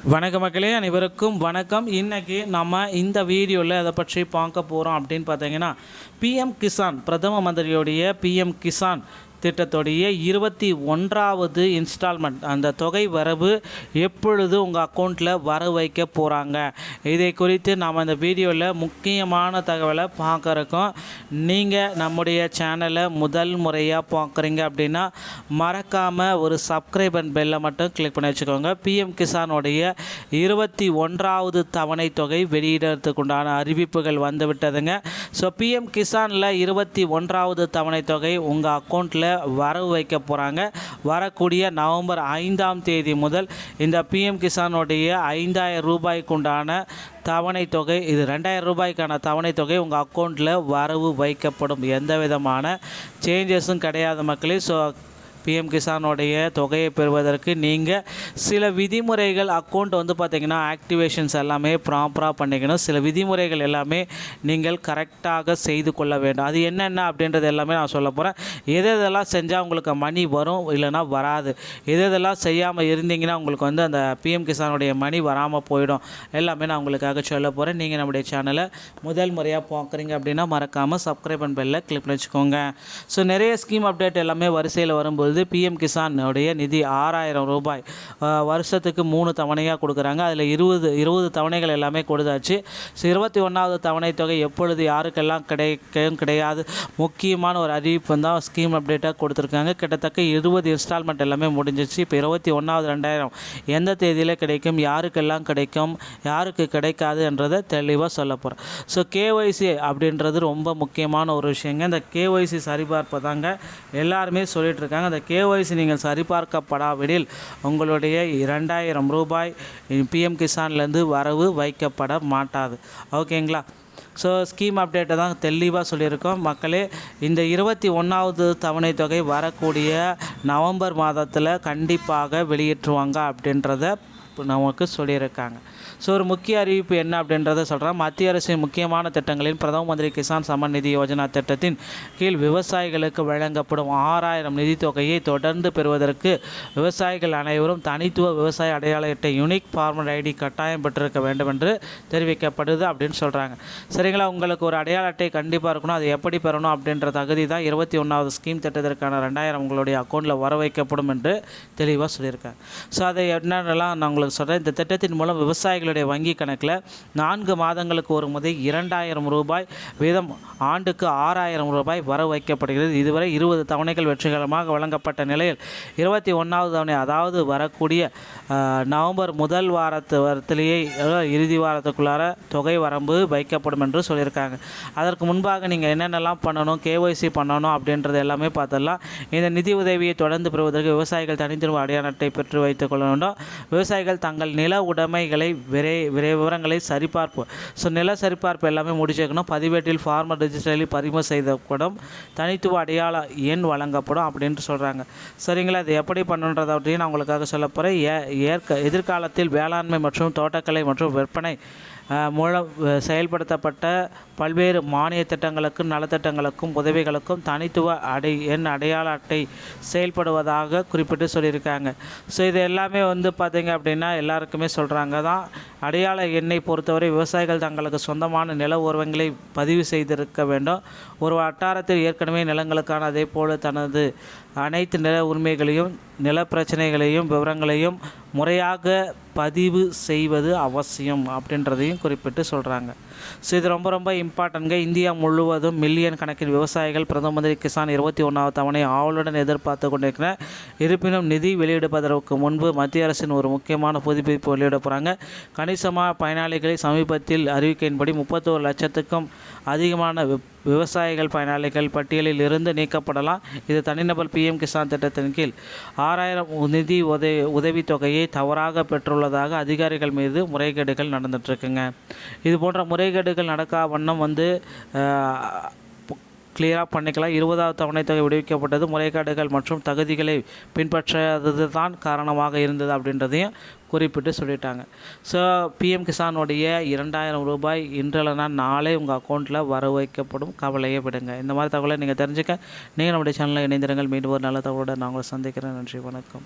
வணக்க மக்களே, அனைவருக்கும் வணக்கம். இன்றைக்கி நம்ம இந்த வீடியோவில் அதை பற்றி பார்க்க போகிறோம் அப்படின்னு பார்த்தீங்கன்னா, பிஎம் கிசான் பிரதம மந்திரியோடைய பிஎம் கிசான் திட்டத்துடைய 21வது இன்ஸ்டால்மெண்ட் அந்த தொகை வரவு எப்பொழுது உங்கள் அக்கௌண்ட்டில் வர வைக்க போகிறாங்க, இதை குறித்து நாம் இந்த வீடியோவில் முக்கியமான தகவலை பார்க்குறோம். நீங்கள் நம்முடைய சேனலை முதல் முறையாக பார்க்குறீங்க அப்படின்னா மறக்காமல் ஒரு சப்ஸ்கிரைப் அண்ட் பெல்லை மட்டும் கிளிக் பண்ணி வச்சுக்கோங்க. பிஎம் கிசானுடைய 21வது தவணை தொகை வெளியிடறதுக்குண்டான அறிவிப்புகள் வந்துவிட்டதுங்க. ஸோ பிஎம் கிசானில் 21வது தவணை தொகை உங்கள் அக்கௌண்ட்டில் வரவு வைக்க போகிறாங்க. வரக்கூடிய நவம்பர் 5ஆம் தேதி முதல் இந்த பிஎம் கிசானுடைய 5000 ரூபாய்க்குண்டான தவணை தொகை, இது 2000 ரூபாய்க்கான தவணை தொகை உங்கள் அக்கௌண்ட்டில் வரவு வைக்கப்படும். எந்த விதமான சேஞ்சஸும் கிடையாது மக்களே. ஸோ பிஎம் கிசானுடைய தொகையை பெறுவதற்கு நீங்கள் சில விதிமுறைகள், அக்கௌண்ட் பார்த்திங்கன்னா ஆக்டிவேஷன்ஸ் எல்லாமே ப்ராப்பராக பண்ணிக்கணும். சில விதிமுறைகள் எல்லாமே நீங்கள் கரெக்டாக செய்து கொள்ள வேண்டும். அது என்னென்ன அப்படின்றது எல்லாமே நான் சொல்ல போகிறேன். எதெல்லாம் செஞ்சால் உங்களுக்கு மணி வரும், இல்லைனா வராது, எதெல்லாம் செய்யாமல் இருந்தீங்கன்னா உங்களுக்கு அந்த பிஎம் கிசானுடைய மணி வராமல் போயிடும், எல்லாமே நான் உங்களுக்காக சொல்ல போகிறேன். நீங்கள் நம்முடைய சேனலை முதல் முறையாக பார்க்குறீங்க அப்படின்னா மறக்காமல் சப்ஸ்கிரைப் அண்ட் பெல்லை கிளிக் பண்ணி வச்சுக்கோங்க. ஸோ நிறைய ஸ்கீம் அப்டேட் எல்லாமே வரிசையில் வரும்போது பிஎம் கிசானுடைய நிதி 6000 ரூபாய் வருஷத்துக்கு 3 தவணையாக கொடுக்குறாங்க. அதில் 20 தவணைகள் எல்லாமே கொடுத்தாச்சு. ஸோ 21வது தவணை தொகை எப்பொழுது யாருக்கெல்லாம் கிடையாது முக்கியமான ஒரு அறிவிப்பு தான் ஸ்கீம் அப்டேட்டாக கொடுத்துருக்காங்க. கிட்டத்தட்ட 20 இன்ஸ்டால்மெண்ட் எல்லாமே முடிஞ்சிச்சு. இப்போ 21வது 2000 எந்த தேதியில் கிடைக்கும், யாருக்கெல்லாம் கிடைக்கும், யாருக்கு கிடைக்காது என்றதை தெளிவாக சொல்ல போகிறேன். ஸோ கேஒய்சி அப்படின்றது ரொம்ப முக்கியமான ஒரு விஷயங்க. இந்த கேஒய்சி சரிபார்ப்பு தாங்க எல்லாருமே சொல்லிட்டு இருக்காங்க. அந்த கேஒய்சி நீங்கள் சரிபார்க்கப்படாவிடில் உங்களுடைய 2000 ரூபாய் பிஎம் கிசான்லேருந்து வரவு வைக்கப்பட மாட்டாது. ஓகேங்களா? ஸோ ஸ்கீம் அப்டேட்டை தான் தெளிவாக சொல்லியிருக்கோம் மக்களே. இந்த 21வது தவணை தொகை வரக்கூடிய நவம்பர் மாதத்தில் கண்டிப்பாக வெளியேற்றுவாங்க அப்படின்றத நமக்கு சொல்லியிருக்காங்க. ஸோ ஒரு முக்கிய அறிவிப்பு என்ன அப்படின்றத சொல்கிறேன். மத்திய அரசின் முக்கியமான திட்டங்களின் பிரதம மந்திரி கிசான் சம்மன் நிதி யோஜனா திட்டத்தின் கீழ் விவசாயிகளுக்கு வழங்கப்படும் 6000 நிதி தொகையை தொடர்ந்து பெறுவதற்கு விவசாயிகள் அனைவரும் தனித்துவ விவசாய அடையாள அட்டை யூனிக் ஃபார்மர் ஐடி கட்டாயம் பெற்றிருக்க வேண்டும் என்று தெரிவிக்கப்படுது அப்படின்னு சொல்கிறாங்க. சரிங்களா? உங்களுக்கு ஒரு அடையாள அட்டை கண்டிப்பாக இருக்கணும். அது எப்படி பெறணும் அப்படின்ற தகுதி தான் 21வது ஸ்கீம் திட்டத்திற்கான 2000 உங்களுடைய அக்கௌண்ட்டில் வர வைக்கப்படும் என்று தெளிவாக சொல்லியிருக்காங்க. ஸோ அதை என்னென்னலாம் நான் உங்களுக்கு சொல்கிறேன். இந்த திட்டத்தின் மூலம் விவசாயிகளுடைய வங்கி கணக்கில் 4 மாதங்களுக்கு ஒரு முறை 2000 ரூபாய் வீதம் ஆண்டுக்கு 6000 ரூபாய் வர வைக்கப்படுகிறது. இதுவரை 20 தவணைகள் வெற்றிகரமாக வழங்கப்பட்ட நிலையில் 21வது தவணை, அதாவது வரக்கூடிய நவம்பர் முதல் வாரத்திலேயே இறுதி வாரத்துக்குள்ளார தொகை வரம்பு வைக்கப்படும் என்று சொல்லியிருக்காங்க. அதற்கு முன்பாக நீங்கள் என்னென்னலாம் பண்ணணும், கேஒய்சி பண்ணணும் அப்படின்றது எல்லாமே பார்த்துடலாம். இந்த நிதி உதவியை தொடர்ந்து பெறுவதற்கு விவசாயிகள் தனித்துவ அடையாள அட்டை பெற்று வைத்துக் கொள்ள வேண்டும். விவசாயிகள் தங்கள் நில உடைமைகளை விவரங்களை சரிபார்ப்பு, ஸோ நில சரிபார்ப்பு எல்லாமே முடிச்சுக்கணும். பதிவேட்டில் ஃபார்மர் ரெஜிஸ்டரில் பதிவு செய்யப்படும். தனித்துவ அடையாள எண் வழங்கப்படும் அப்படின்ட்டு சொல்கிறாங்க. சரிங்களா? அது எப்படி பண்ணுன்றதை நான் உங்களுக்காக சொல்ல போகிறேன். எதிர்காலத்தில் வேளாண்மை மற்றும் தோட்டக்கலை மற்றும் விற்பனை மூலம் செயல்படுத்தப்பட்ட பல்வேறு மானிய திட்டங்களுக்கும் நலத்திட்டங்களுக்கும் உதவிகளுக்கும் தனித்துவ அடையாள அட்டை செயல்படுவதாக குறிப்பிட்டு சொல்லியிருக்காங்க. ஸோ இது எல்லாமே பார்த்திங்க அப்படின்னா எல்லாருக்குமே சொல்கிறாங்க தான். அடையாள எண்ணை பொறுத்தவரை விவசாயிகள் தங்களுக்கு சொந்தமான நில உறவுகளை பதிவு செய்திருக்க வேண்டும். ஒரு வட்டாரத்தில் ஏற்கனவே நிலங்களுக்கான அதே போல தனது அனைத்து நில உரிமைகளையும் நில பிரச்சனைகளையும் விவரங்களையும் முறையாக பதிவு செய்வது அவசியம் அப்படின்றதையும் குறிப்பிட்டு சொல்கிறாங்க. ஸோ இது ரொம்ப ரொம்ப இம்பார்ட்டன்ட்ங்க. இந்தியா முழுவதும் மில்லியன் கணக்கில் விவசாயிகள் பிரதம மந்திரி கிசான் 21வது தவணை ஆவலுடன் எதிர்பார்த்து கொண்டிருக்கிறேன். இருப்பினும் நிதி வெளியிடுவதற்கு முன்பு மத்திய அரசின் ஒரு முக்கியமான புதுப்பிப்பு வெளியிட போகிறாங்க. கணிசமாக பயனாளிகளை சமீபத்தில் அறிவிக்கையின்படி 31 லட்சத்துக்கும் அதிகமான விவசாயிகள் பயனாளிகள் பட்டியலில் இருந்து நீக்கப்படலாம். இது தனிநபர் பிஎம் கிசான் திட்டத்தின் கீழ் 6000 நிதி உதவித்தொகையை தவறாக பெற்றுள்ளதாக அதிகாரிகள் மீது முறைகேடுகள் நடந்துகிட்ருக்குங்க. இது போன்ற முறைகேடுகள் நடக்கா வண்ணம் கிளியராக பண்ணிக்கலாம். 20வது தவணை தொகை விடுவிக்கப்பட்டது முறைகேடுகள் மற்றும் தகுதிகளை பின்பற்றாதது தான் காரணமாக இருந்தது அப்படின்றதையும் குறிப்பிட்டு சொல்லிட்டாங்க. ஸோ பிஎம் கிசானுடைய 2000 ரூபாய் இன்றலனா நாளே உங்கள் அக்கௌண்ட்டில் வர வைக்கப்படும். கவலையே விடுங்க. இந்த மாதிரி தகவலை நீங்கள் தெரிஞ்சுக்க நீங்கள் நம்முடைய சேனலில் இணைந்திருங்கள். மீண்டும் ஒரு நல்ல தகவலோடு நான் உங்களை சந்திக்கிறேன். நன்றி, வணக்கம்.